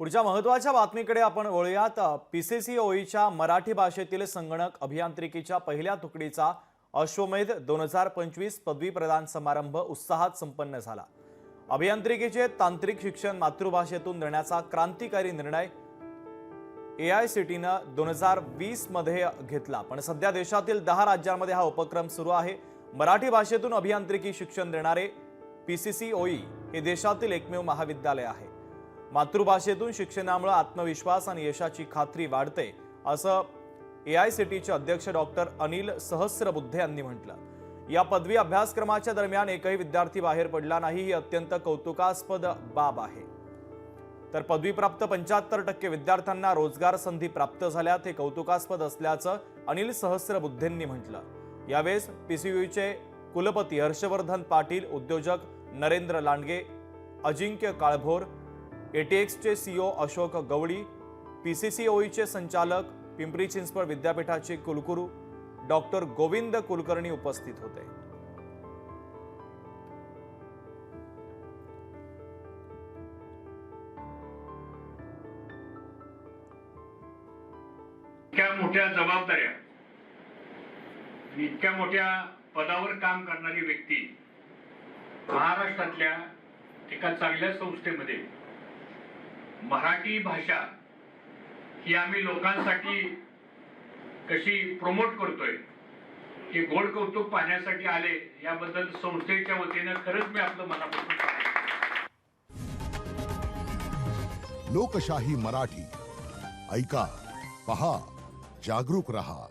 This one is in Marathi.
पुढच्या महत्त्वाच्या बातमीकडे आपण वळूयात। पीसीसीओईच्या मराठी भाषेतील संगणक अभियांत्रिकीच्या पहिल्या तुकडीचा अश्वमेध 2025 पदवी प्रदान समारंभ उत्साहात संपन्न झाला। अभियांत्रिकीचे तांत्रिक शिक्षण मातृभाषेतून देण्याचा क्रांतिकारी निर्णय AICTने 2020 मध्ये घेतला, पण सध्या देशातील 10 राज्यांमध्ये हा उपक्रम सुरू आहे। मराठी भाषेतून अभियांत्रिकी शिक्षण देणारे पीसीसीओई हे देशातील एकमेव महाविद्यालय आहे। मातृभाषेतून शिक्षणामुळे आत्मविश्वास आणि यशाची खात्री वाढते, असं AICTचे अध्यक्ष डॉक्टर अनिल सहस्रबुद्धे यांनी म्हटलं। या पदवी अभ्यासक्रमाच्या दरम्यान एकही विद्यार्थी बाहेर पडला नाही, ही अत्यंत कौतुकास्पद बाब आहे। तर पदवीप्राप्त 75% विद्यार्थ्यांना रोजगार संधी प्राप्त झाल्यात, हे कौतुकास्पद असल्याचं अनिल सहस्रबुद्धेंनी म्हटलं। यावेळेस पीसीयूचे कुलपती हर्षवर्धन पाटील, उद्योजक नरेंद्र लांडगे, अजिंक्य काळभोर, ATXचे CEO अशोक गवळी, पीसीसीओईचे संचालक, पिंपरी चिंचवड विद्यापीठाचे कुलगुरू डॉक्टर गोविंद कुलकर्णी उपस्थित होते। इतक्या मोठ्या जबाबदाऱ्या आणि इतक्या मोठ्या पदावर काम करणारी व्यक्ती महाराष्ट्रातल्या एका चांगल्या संस्थेमध्ये मराठी भाषा ही आम्ही लोकांसाठी कशी प्रमोट करतोय हे गोड कौतुक पाहण्यासाठी आले, याबद्दल संस्थेच्या वतीने खरंच मी आपलं मनापासून लोकशाही मराठी ऐका, पहा, जागरूक रहा।